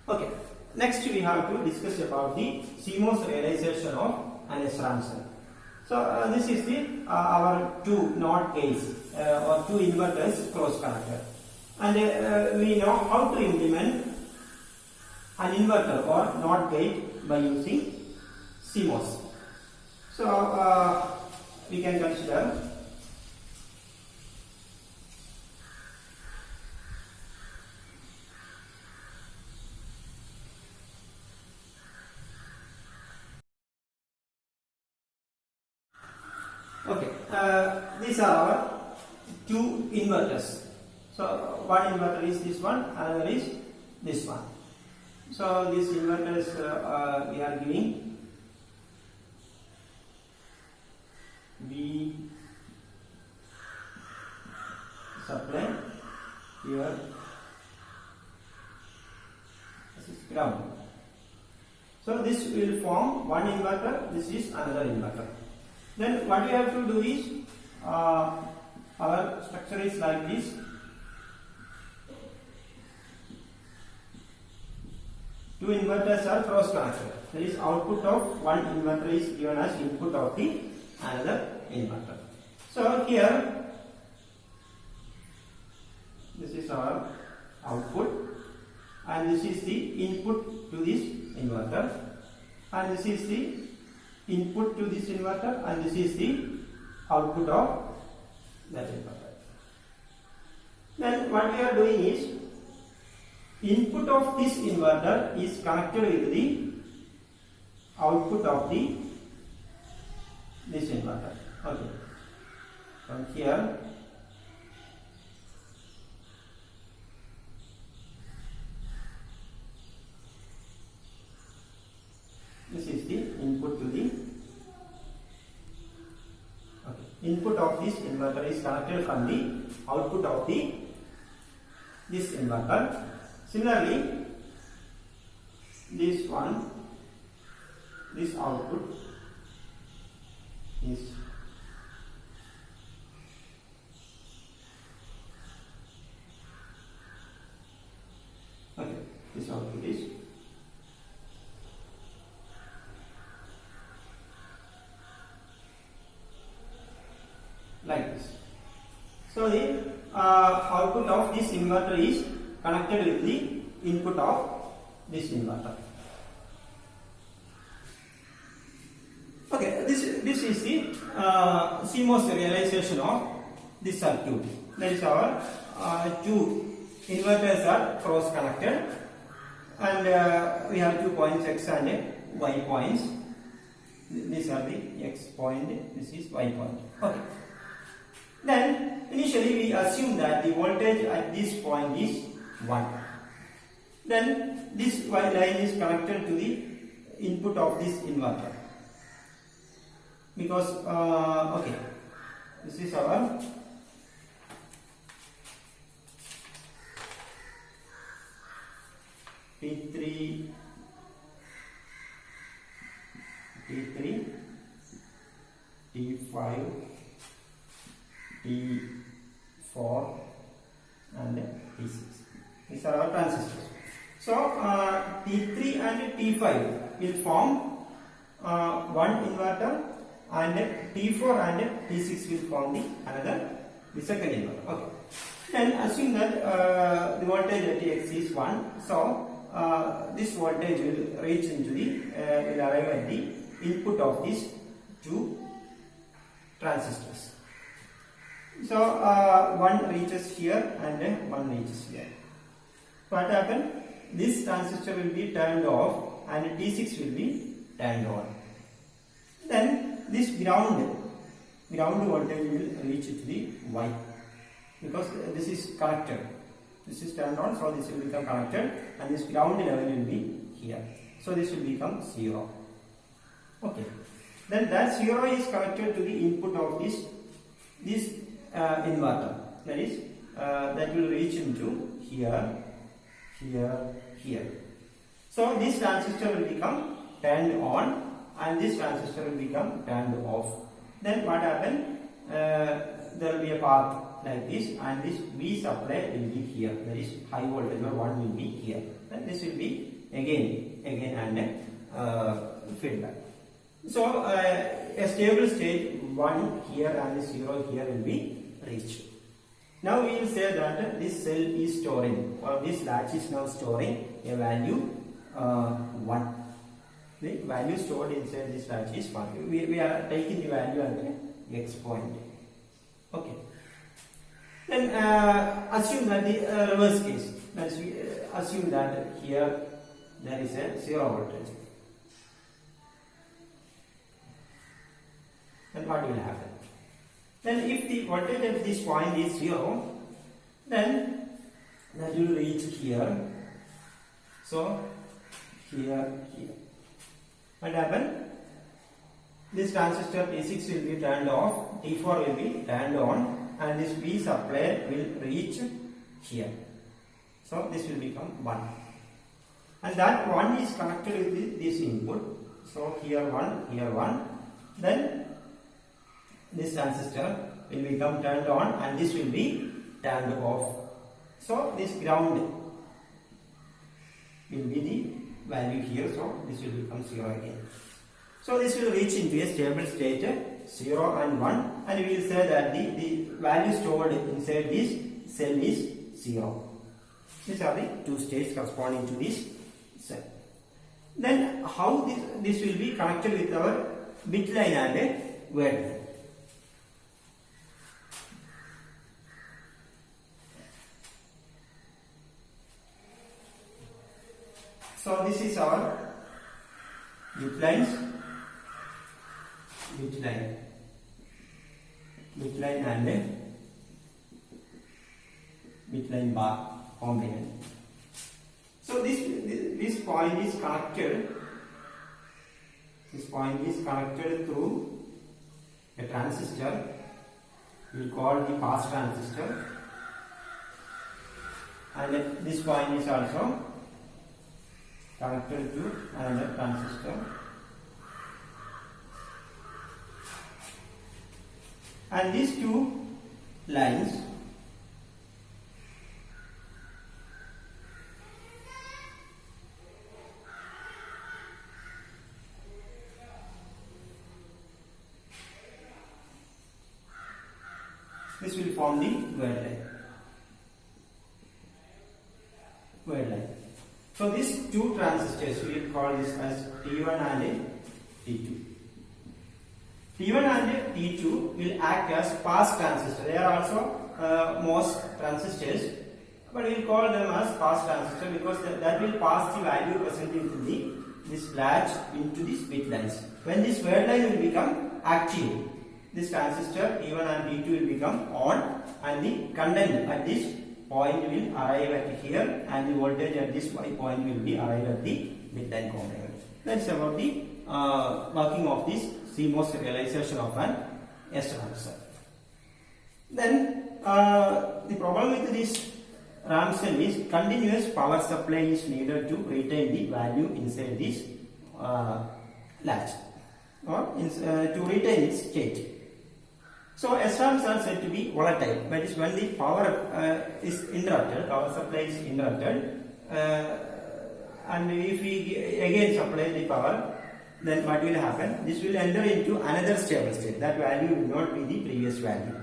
Okay, next we have to discuss about the CMOS realization of an SRAM cell. So this is the our two NOT gates or two inverters cross connected, and we know how to implement an inverter or NOT gate by using CMOS. So we can consider okay, these are our two inverters. So one inverter is this one, another is this one. So these inverters we are giving V supply here, this is ground. So this will form one inverter, this is another inverter. Then what we have to do is our structure is like this. Two inverters are cross connected. That is, output of one inverter is given as input of the another inverter. So here this is our output and this is the input to this inverter, and this is the input to this inverter, and this is the output of that inverter. Then what we are doing is, input of this inverter is connected with the output of this inverter. Okay. From here this is the input to the input of this inverter is connected from the output of this inverter. Similarly, this one, this output is okay. This output is like this. So the output of this inverter is connected with the input of this inverter. Okay, this is the CMOS realization of this circuit. That is, our two inverters are cross connected, and we have 2 points, X and Y points. These are the X point, this is Y point. Okay. Then initially we assume that the voltage at this point is 1. Then this Y line is connected to the input of this inverter, because okay, this is our T3, T5, T4 and T6. These are our transistors. So T3 and T5 will form one inverter, and T4 and T6 will form the second inverter. Okay. Then assume that the voltage at X is 1. So this voltage will reach into will arrive at the input of these two transistors. So one reaches here and one reaches here. What happened? This transistor will be turned off and T6 will be turned on. Then this ground voltage will reach to the Y, because this is connected. This is turned on, so this will become connected, and this ground level will be here. So this will become 0. Okay. Then that 0 is connected to the input of this inverter. That is, that will reach into here, here. So this transistor will become turned on, and this transistor will become turned off. Then what happened? There will be a path like this, and this V supply will be here. That is, high voltage or 1 will be here. Then this will be again and feedback. So a stable state 1 here and 0 here will be reached. Now we will say that this cell is storing, or this latch is now storing a value 1. The value stored inside this latch is 1. We are taking the value at the x point. Okay. Then assume that the reverse case. That is, we assume that here there is a 0 voltage. Then what will happen? Then if the voltage at this point is 0, then that will reach here. So here. What happen? This transistor T6 will be turned off, T4 will be turned on, and this V supply will reach here. So this will become 1. And that 1 is connected with this input. So here 1, here 1. Then this transistor will become turned on and this will be turned off. So this ground will be the value here. So this will become 0 again. So this will reach into a stable state 0 and 1, and we will say that the value stored inside this cell is 0. These are the two states corresponding to this cell. Then how this will be connected with our bit line and a word line? So this is our bit line and a bit line bar complement. So this point is connected. This point is connected through a transistor. We call the pass transistor, and this point is also connected to another transistor. And these two lines this will form the word line. So these two transistors, we will call this as T1 and T2. T1 and T2 will act as pass transistors. They are also MOS transistors, but we will call them as pass transistor because that will pass the value present into this latch into these bit lines. When this word line will become active, this transistor T1 and T2 will become on, and the content at this point will arrive at here, and the voltage at this point will be arrived at the bit line complement. That's about the working of this CMOS realization of an SRAM cell. Then the problem with this RAM cell is continuous power supply is needed to retain the value inside this latch, or to retain its state. So SRAMs are said to be volatile, that is when the power is interrupted, power supply is interrupted, and if we again supply the power, then what will happen? This will enter into another stable state. That value will not be the previous value.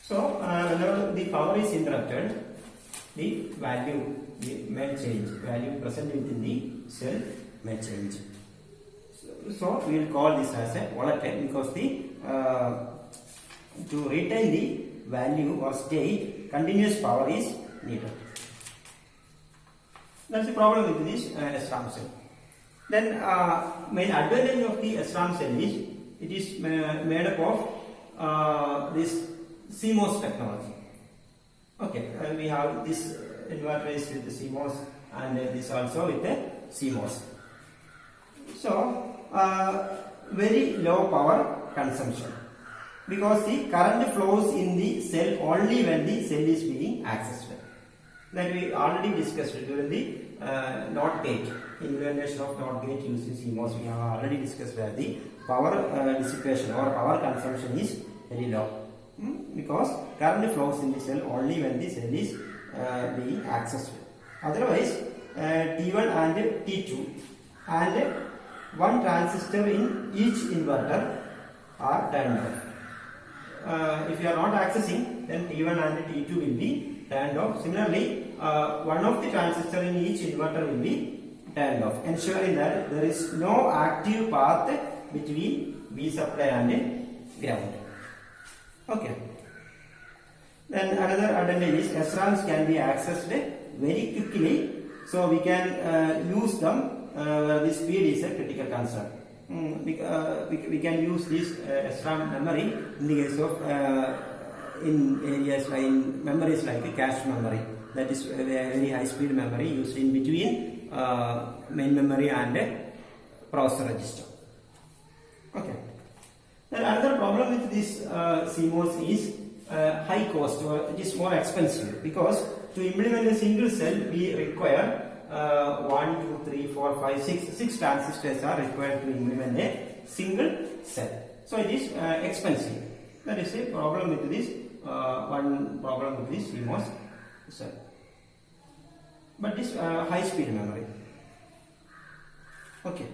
So whenever the power is interrupted, the value may change. Value present within the cell may change. So we will call this as a volatile because to retain the value or state, continuous power is needed. That's the problem with this SRAM cell. Then main advantage of the SRAM cell is it is made up of this CMOS technology. Okay, we have this inverter is with the CMOS and this also with the CMOS. So very low power consumption because the current flows in the cell only when the cell is being accessed. That we already discussed during the NOT gate, implementation of NOT gate using CMOS. We have already discussed that the power dissipation or power consumption is very low because current flows in the cell only when the cell is being accessed. Otherwise, T1 and T2 and one transistor in each inverter are turned off. If you are not accessing, then T1 and T2 will be turned off. Similarly, one of the transistor in each inverter will be turned off, ensuring that there is no active path between V supply and ground. Okay. Then another advantage is SRAMs can be accessed very quickly, so we can use them. The speed is a critical concern. We can use this SRAM memory in the case of in areas like in memories like cache memory, that is a very high speed memory used in between main memory and processor register. Okay. Then another problem with this CMOS is high cost, or it is more expensive, because to implement a single cell we require 1, 2, 3, 4, 5, 6 transistors are required to implement a single cell. So it is expensive. That is a problem with this. One problem with this CMOS cell. But this high speed memory. Okay.